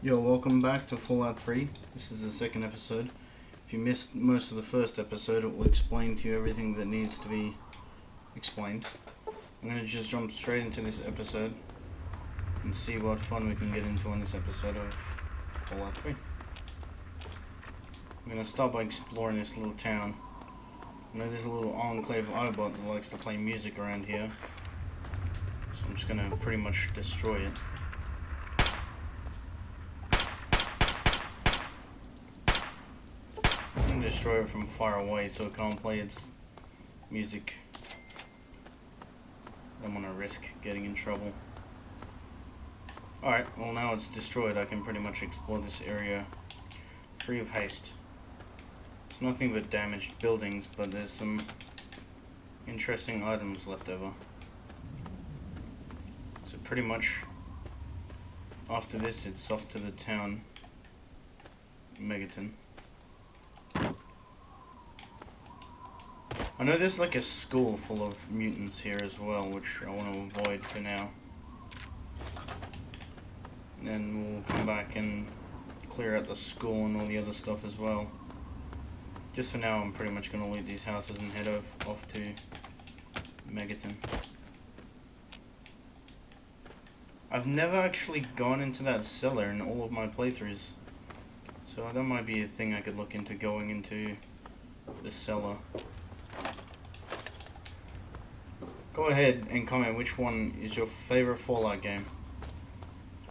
Yo, welcome back to Fallout 3. This is the second episode. If you missed most of the first episode, it will explain to you everything that needs to be explained. I'm going to just jump straight into this episode and see what fun we can get into on this episode of Fallout 3. I'm going to start by exploring this little town. I know there's a little enclave Ibot that likes to play music around here, so I'm just going to pretty much destroy it. Destroy it from far away so it can't play its music. I don't want to risk getting in trouble. Alright, well now it's destroyed, I can pretty much explore this area free of haste. It's nothing but damaged buildings, but there's some interesting items left over. So pretty much after this it's off to the town Megaton. I know there's like a school full of mutants here as well, which I want to avoid for now. And then we'll come back and clear out the school and all the other stuff as well. Just for now, I'm pretty much going to loot these houses and head off to Megaton. I've never actually gone into that cellar in all of my playthroughs, so that might be a thing I could look into, going into the cellar. Go ahead and comment which one is your favorite Fallout game.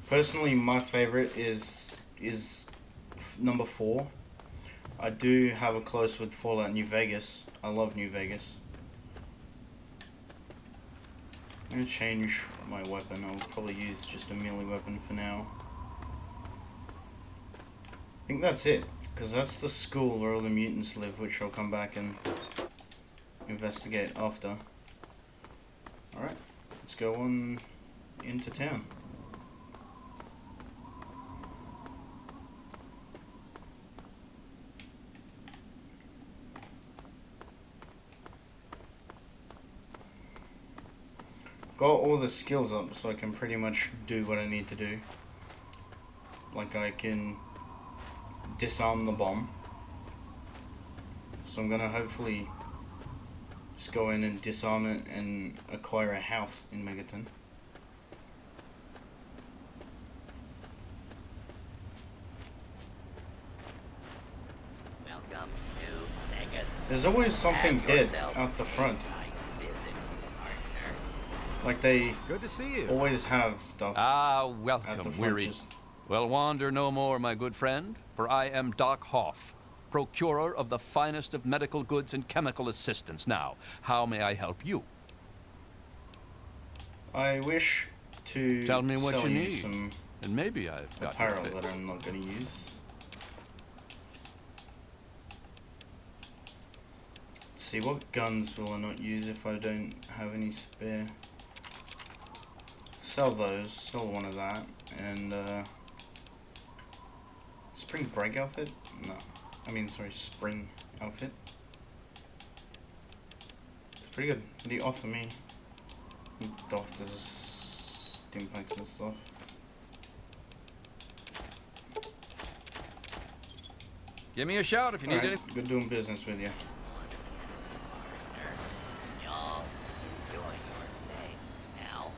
Personally, my favorite is number 4. I do have a close with Fallout New Vegas. I love New Vegas. I'm going to change my weapon. I'll probably use just a melee weapon for now. I think that's it, because that's the school where all the mutants live, which I'll come back and investigate after. Alright, let's go on into town. Got all the skills up so I can pretty much do what I need to do. Like I can disarm the bomb. So I'm gonna hopefully just go in and disarm it and acquire a house in Megaton. Welcome to Megaton. There's always something Have dead yourself out the a front. nice visit, partner. Like they Good to see you. always have stuff Ah, at the welcome, front. weary. Just Well, wander no more, my good friend, for I am Doc Hoff, procurer of the finest of medical goods and chemical assistance. Now, how may I help you? I wish to Tell me what sell you you need. some And maybe I've got your apparel fit. that I'm not going to use. Let's see, what guns will I not use if I don't have any spare? Sell those, sell one of that, and spring break outfit? No. I mean, sorry, spring outfit. It's pretty good. What do you offer me? Doctors, stimpaks and stuff. Give me a shout if you need Alright, anything. good doing business with you. Partner. Y'all enjoy your stay now.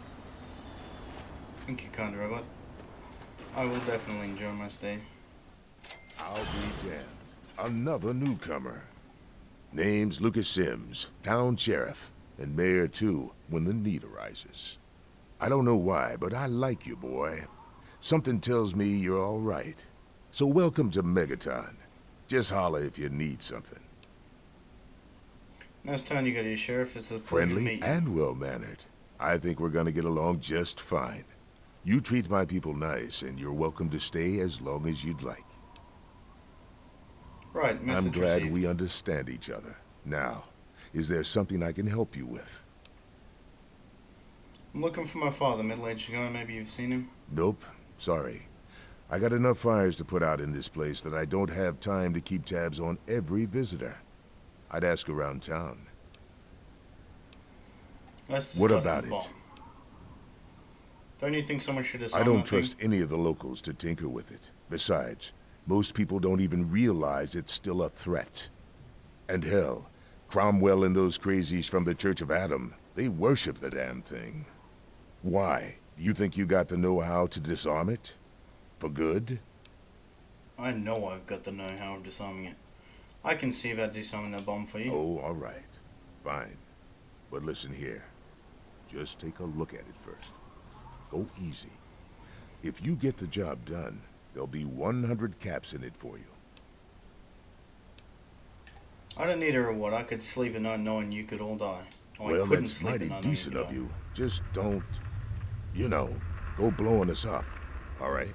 Thank you, kind robot. I will definitely enjoy my stay. I'll be damned. Another newcomer. Name's Lucas Sims, town sheriff, and mayor too, when the need arises. I don't know why, but I like you, boy. Something tells me you're all right. So welcome to Megaton. Just holler if you need something. Nice town you got here, Sheriff. It's a pleasure to Friendly meet you. and well-mannered. I think we're gonna get along just fine. You treat my people nice, and you're welcome to stay as long as you'd like. Right, message I'm glad received. we understand each other. Now, is there something I can help you with? I'm looking for my father, middle-aged guy. Maybe you've seen him. Nope. Sorry. I got enough fires to put out in this place that I don't have time to keep tabs on every visitor. I'd ask around town. Let's What discuss about this it? bomb. Don't you think someone should I disarm don't that thing? trust any of the locals to tinker with it. Besides, most people don't even realize it's still a threat. And hell, Cromwell and those crazies from the Church of Adam, they worship the damn thing. Why? Do you think you got the know-how to disarm it? For good? I know I've got the know-how of disarming it. I can see about disarming that bomb for you. Oh, all right. Fine. But listen here. Just take a look at it first. Go easy. If you get the job done, there'll be 100 caps in it for you. I don't need a reward. I could sleep at night knowing you could all die. Oh, I Well, couldn't that's sleep at mighty night knowing decent could of die. you. Just don't, you know, go blowing us up. All right?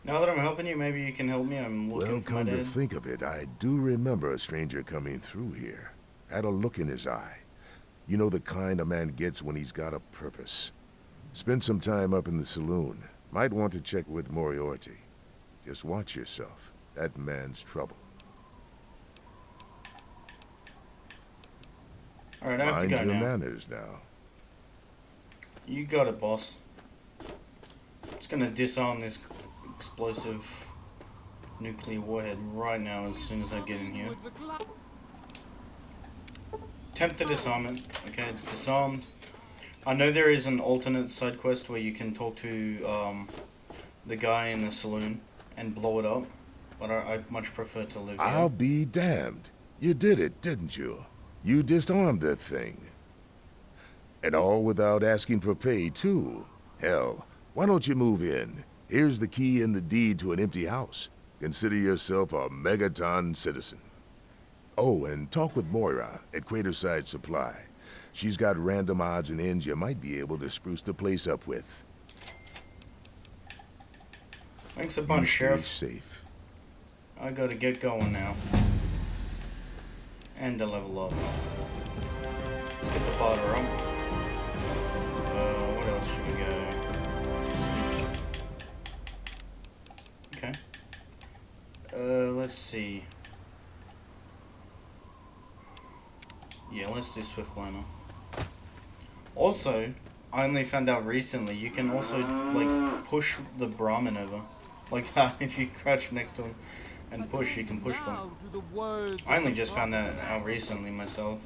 Now that I'm helping you, maybe you can help me. I'm looking Well, for my come to dad. think of it, I do remember a stranger coming through here. Had a look in his eye. You know the kind a man gets when he's got a purpose. Spend some time up in the saloon. Might want to check with Moriarty. Just watch yourself. That man's trouble. Alright, I have to Mind go your now. manners now. You got it, boss. Just gonna disarm this explosive nuclear warhead right now as soon as I get in here. Attempt to disarm it. Okay, it's disarmed. I know there is an alternate side quest where you can talk to the guy in the saloon and blow it up, but I'd much prefer to live here. I'll be damned. You did it, didn't you? You disarmed that thing. And all without asking for pay, too. Hell, why don't you move in? Here's the key and the deed to an empty house. Consider yourself a Megaton citizen. Oh, and talk with Moira at Craterside Supply. She's got random odds and ends you might be able to spruce the place up with. Thanks a You bunch, stay Sheriff. safe. I gotta get going now. And to level up. Let's get the barter up. What else should we go? Sneak. Okay. Let's see. Yeah, let's do Swiftliner. Also, I only found out recently you can also, like, push the Brahmin over. Like that, if you crouch next to him and push, you can push them. I only just found that out recently myself.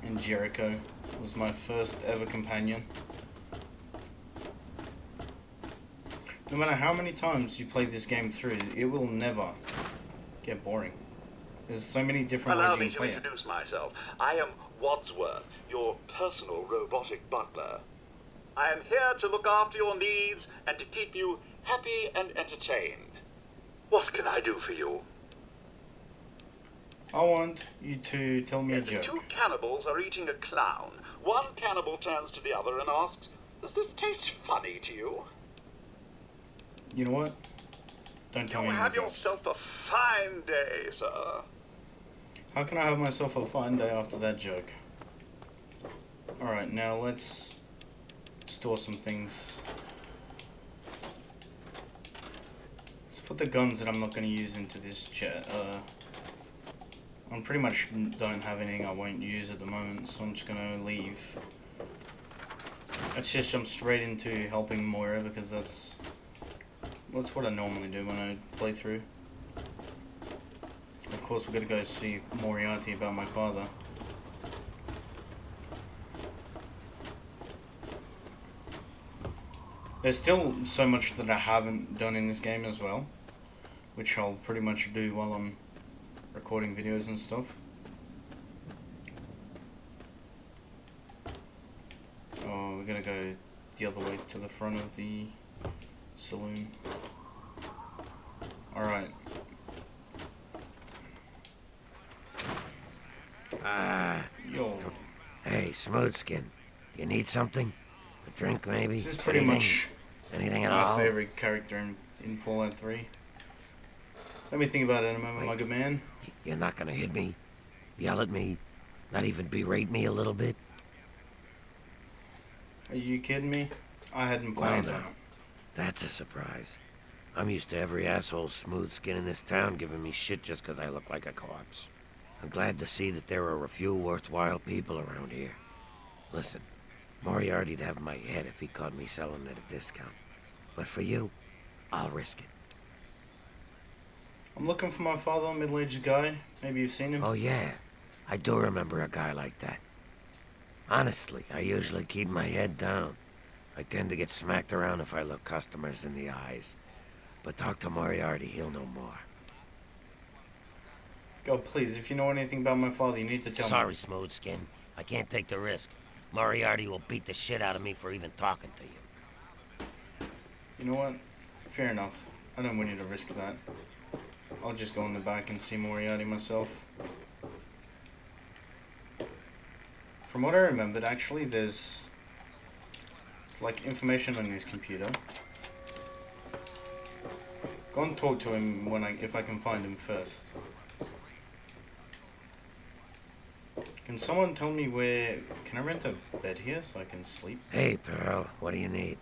And Jericho was my first ever companion. No matter how many times you play this game through, it will never get boring. There's so many different Allow ways me you to can play it. introduce myself. I am Wadsworth, your personal robotic butler. I am here to look after your needs and to keep you happy and entertained. What can I do for you? I want you to tell me a The joke. two cannibals are eating a clown. One cannibal turns to the other and asks, "Does this taste funny to you?" You know what? Don't tell You me any have jokes. yourself a fine day, sir. How can I have myself a fine day after that joke? Alright, now let's store some things. Let's put the guns that I'm not going to use into this jet. I pretty much don't have anything I won't use at the moment, so I'm just going to leave. Let's just jump straight into helping Moira, because that's what I normally do when I play through. Of course, we're gonna go see Moriarty about my father. There's still so much that I haven't done in this game as well, which I'll pretty much do while I'm recording videos and stuff. Oh, we're gonna go the other way to the front of the saloon. Alright. Yo. Hey, Smoothskin, you need something? A drink, maybe? This is pretty Anything? much Anything at my all? favorite character in Fallout 3. Let me think about it in a moment, my good man. You're not gonna hit me, yell at me, not even berate me a little bit? Are you kidding me? I hadn't Well, planned no. that. That's a surprise. I'm used to every asshole Smoothskin in this town giving me shit just 'cause I look like a corpse. I'm glad to see that there are a few worthwhile people around here. Listen, Moriarty'd have my head if he caught me selling at a discount. But for you, I'll risk it. I'm looking for my father, a middle-aged guy. Maybe you've seen him. Oh yeah, I do remember a guy like that. Honestly, I usually keep my head down. I tend to get smacked around if I look customers in the eyes. But talk to Moriarty, he'll know more. God, please, if you know anything about my father, you need to tell me. Sorry, Smoothskin. I can't take the risk. Moriarty will beat the shit out of me for even talking to you. You know what? Fair enough. I don't want you to risk that. I'll just go in the back and see Moriarty myself. From what I remembered, actually, there's like information on his computer. Go and talk to him if I can find him first. Can someone tell me where... Can I rent a bed here so I can sleep? Hey, Pearl, what do you need?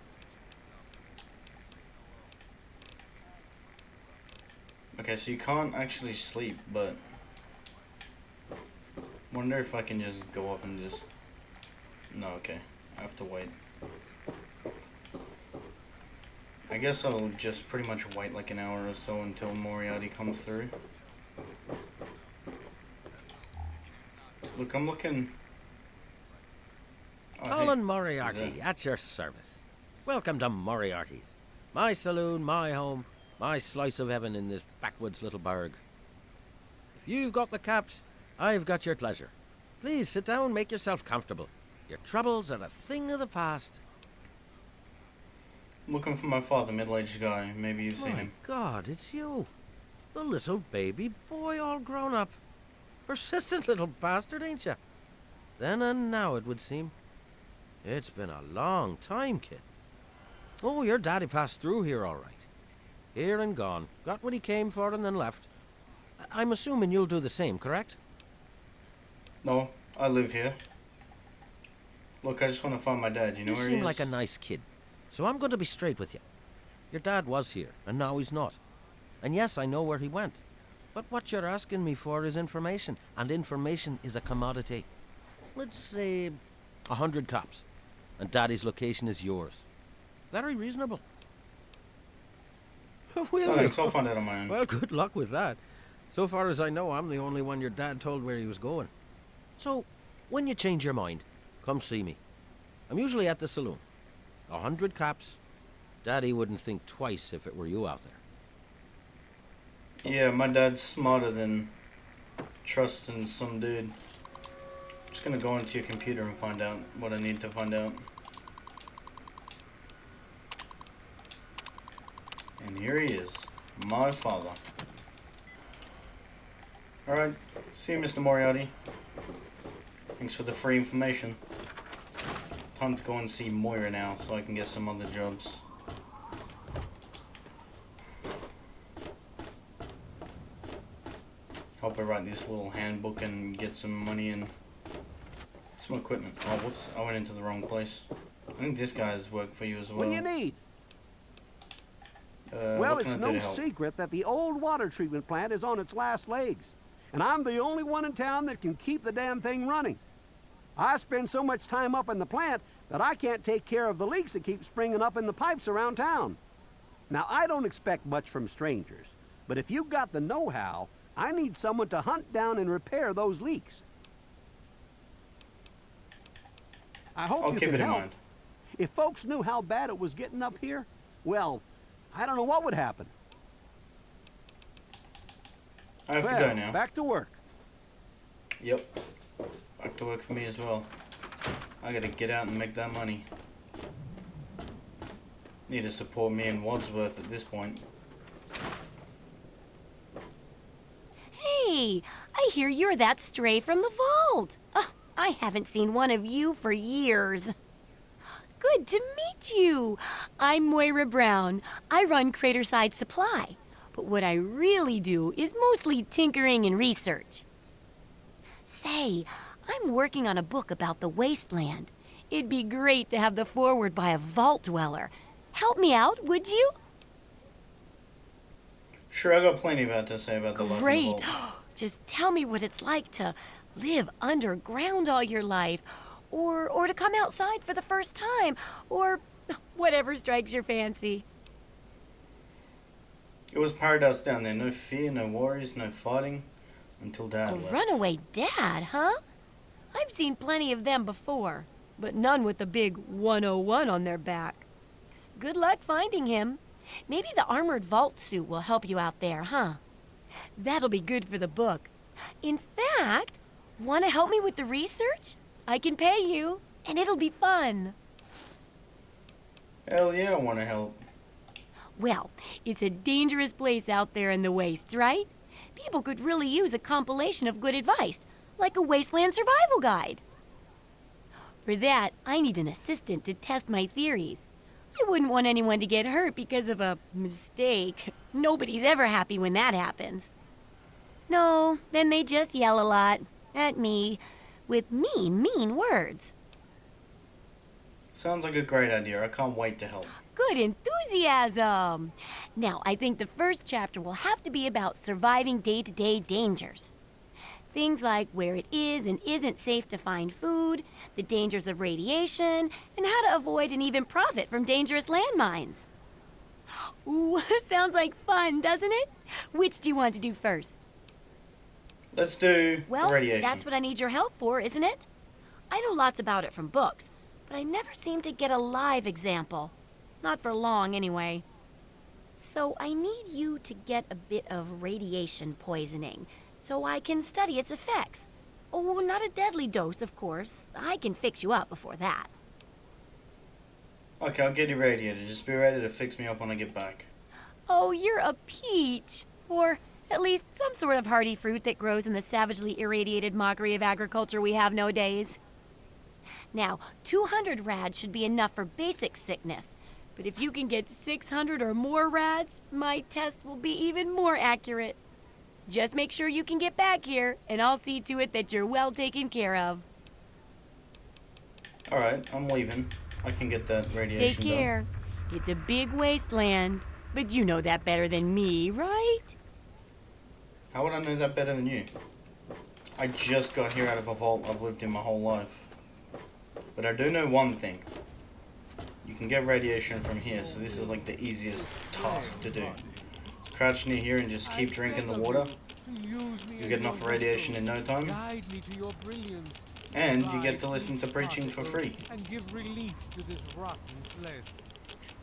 Okay, so you can't actually sleep, but... Wonder if I can just go up and just... No, okay. I have to wait. I guess I'll just pretty much wait like an hour or so until Moriarty comes through. Look, I'm looking... Oh, Colin hey, Moriarty, at your service. Welcome to Moriarty's. My saloon, my home, my slice of heaven in this backwoods little burg. If you've got the caps, I've got your pleasure. Please sit down, make yourself comfortable. Your troubles are a thing of the past. I'm looking for my father, middle-aged guy. Maybe you've seen My him. God, it's you. The little baby boy all grown up. Persistent little bastard, ain't you? Then and now, it would seem. It's been a long time, kid. Oh, your daddy passed through here all right. Here and gone. Got what he came for and then left. I'm assuming you'll do the same, correct? No, I live here. Look, I just want to find my dad. You know where he is? You seem like a nice kid. So I'm going to be straight with you. Your dad was here, and now he's not. And yes, I know where he went. But what you're asking me for is information, and information is a commodity. Let's say 100 cops, and Daddy's location is yours. Very reasonable. Will Oh, you? thanks, I'll find out on my own. Well, good luck with that. So far as I know, I'm the only one your dad told where he was going. So, when you change your mind, come see me. I'm usually at the saloon. 100 cops. Daddy wouldn't think twice if it were you out there. Yeah, my dad's smarter than trusting some dude. I'm just gonna go into your computer and find out what I need to find out. And here he is, my father. Alright, see you, Mr. Moriarty. Thanks for the free information. Time to go and see Moira now so I can get some other jobs. Hope I write this little handbook and get some money and some equipment. Oh, whoops, I went into the wrong place. I think this guy's work for you as well. What do you need? Well, what it's can I do no to help? secret that the old water treatment plant is on its last legs. And I'm the only one in town that can keep the damn thing running. I spend so much time up in the plant that I can't take care of the leaks that keep springing up in the pipes around town. Now, I don't expect much from strangers, but if you've got the know-how, I need someone to hunt down and repair those leaks. I hope I'll you keep can it in help. mind. If folks knew how bad it was getting up here, well, I don't know what would happen. I have to go now. Back to work. Yep. Back to work for me as well. I gotta get out and make that money. Need to support me and Wadsworth at this point. Hey, I hear you're that stray from the vault. Oh, I haven't seen one of you for years. Good to meet you. I'm Moira Brown. I run Craterside Supply. But what I really do is mostly tinkering and research. Say, I'm working on a book about the wasteland. It'd be great to have the foreword by a vault dweller. Help me out, would you? Sure, I got plenty about to say about the Lucky Great. Vault. Just tell me what it's like to live underground all your life, or to come outside for the first time, or whatever strikes your fancy. It was paradise down there. No fear, no worries, no fighting. Until Dad A left. runaway dad, huh? I've seen plenty of them before, but none with the big 101 on their back. Good luck finding him. Maybe the armored vault suit will help you out there, huh? That'll be good for the book. In fact, want to help me with the research? I can pay you, and it'll be fun. Hell yeah, I want to help. Well, it's a dangerous place out there in the wastes, right? People could really use a compilation of good advice, like a wasteland survival guide. For that, I need an assistant to test my theories. I wouldn't want anyone to get hurt because of a mistake. Nobody's ever happy when that happens. No, then they just yell a lot at me with mean words. Sounds like a great idea. I can't wait to help. Good enthusiasm! Now, I think the first chapter will have to be about surviving day-to-day dangers. Things like where it is and isn't safe to find food, the dangers of radiation, and how to avoid and even profit from dangerous landmines. Ooh, sounds like fun, doesn't it? Which do you want to do first? Let's do Well, the radiation. that's what I need your help for, isn't it? I know lots about it from books, but I never seem to get a live example. Not for long, anyway. So I need you to get a bit of radiation poisoning, so I can study its effects. Oh, not a deadly dose, of course. I can fix you up before that. Okay, I'll get you radiated. Just be ready to fix me up when I get back. Oh, you're a peach. Or at least some sort of hardy fruit that grows in the savagely irradiated mockery of agriculture we have nowadays. Now, 200 rads should be enough for basic sickness. But if you can get 600 or more rads, my test will be even more accurate. Just make sure you can get back here, and I'll see to it that you're well taken care of. Alright, I'm leaving. I can get that radiation Take care. It's a big wasteland, but you know that better than me, right? How would I know that better than you? I just got here out of a vault I've lived in my whole life. But I do know one thing. You can get radiation from here, so this is like the easiest task to do. Crouch near here and just keep drinking the water. You get enough radiation in no time. And you get to listen to preaching for free.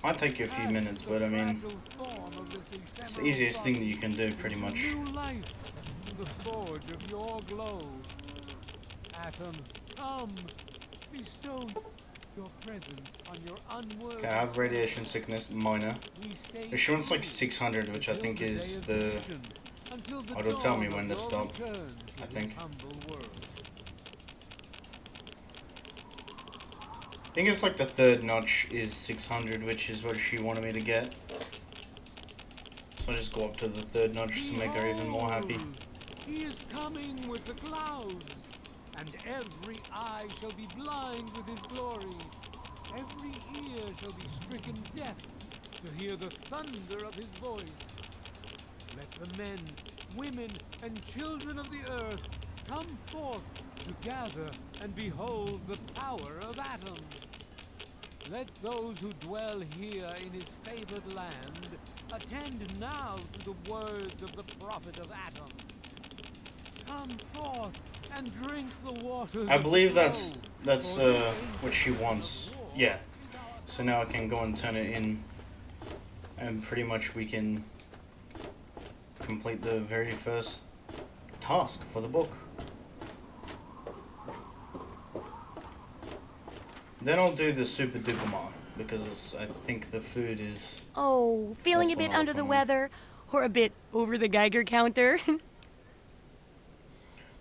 Might take you a few minutes, but I mean, it's the easiest thing that you can do, pretty much. Okay, I have radiation sickness, minor. Assurance like 600, which I think is the... It'll tell me when to stop, I think. I think it's like the third notch is 600, which is what she wanted me to get. So I just go up to the third notch to make her even more happy. He is coming with the clouds, and every eye shall be blind with his glory. Every ear shall be stricken deaf to hear the thunder of his voice. Let the men, women, and children of the earth come forth to gather and behold the power of Atom. Let those who dwell here in his favored land attend now to the words of the prophet of Atom. Come forth and drink the waters. I believe that's what she wants. Yeah. So now I can go and turn it in, and pretty much we can complete the very first task for the book. Then I'll do the super duper mart, because I think the food is... Oh, feeling a Also bit not under the for me. weather? Or a bit over the Geiger counter?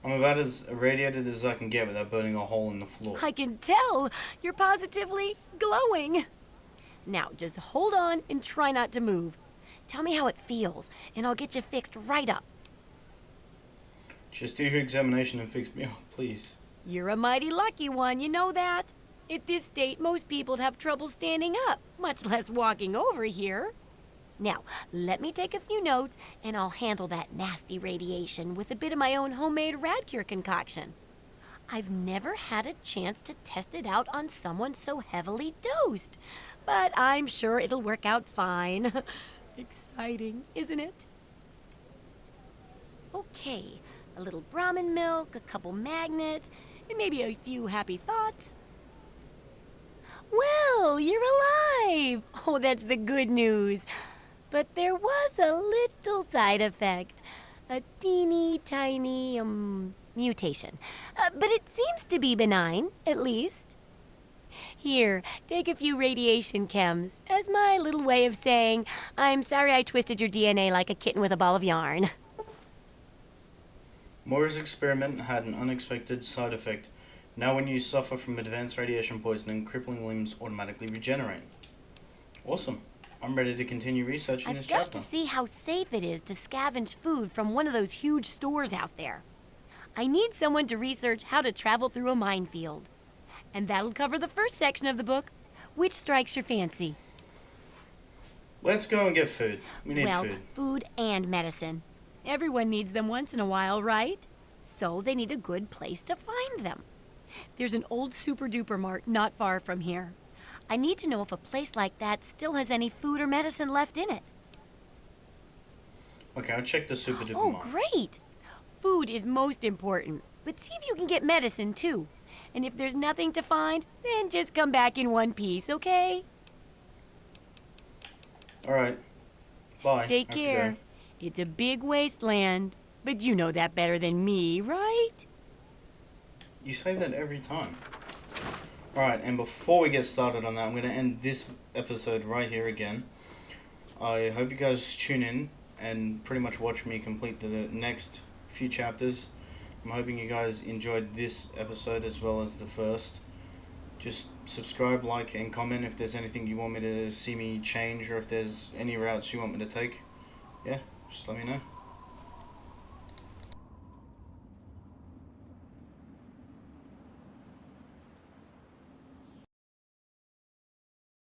I'm about as irradiated as I can get without burning a hole in the floor. I can tell. You're positively glowing. Now, just hold on and try not to move. Tell me how it feels, and I'll get you fixed right up. Just do your examination and fix me up, please. You're a mighty lucky one, you know that? At this state, most people'd have trouble standing up, much less walking over here. Now, let me take a few notes, and I'll handle that nasty radiation with a bit of my own homemade rat cure concoction. I've never had a chance to test it out on someone so heavily dosed, but I'm sure it'll work out fine. Exciting, isn't it? Okay, a little Brahmin milk, a couple magnets, and maybe a few happy thoughts. Well, you're alive! Oh, that's the good news. But there was a little side effect. A teeny tiny, mutation. But it seems to be benign, at least. Here, take a few radiation chems as my little way of saying, I'm sorry I twisted your DNA like a kitten with a ball of yarn. Moira's experiment had an unexpected side effect. Now when you suffer from advanced radiation poisoning, crippling limbs automatically regenerate. Awesome. I'm ready to continue researching this I've got chapter. to see how safe it is to scavenge food from one of those huge stores out there. I need someone to research how to travel through a minefield. And that'll cover the first section of the book. Which strikes your fancy? Let's go and get food. We need Well, food. food and medicine. Everyone needs them once in a while, right? So they need a good place to find them. There's an old super-duper mart not far from here. I need to know if a place like that still has any food or medicine left in it. Okay, I'll check the super duper Oh, mart. great! Food is most important, but see if you can get medicine too. And if there's nothing to find, then just come back in one piece, okay? Alright. Bye. Take Have to care. go. It's a big wasteland, but you know that better than me, right? You say that every time. Alright, and before we get started on that, I'm going to end this episode right here again. I hope you guys tune in and pretty much watch me complete the next few chapters. I'm hoping you guys enjoyed this episode as well as the first. Just subscribe, like, and comment if there's anything you want me to see me change or if there's any routes you want me to take. Yeah, just let me know.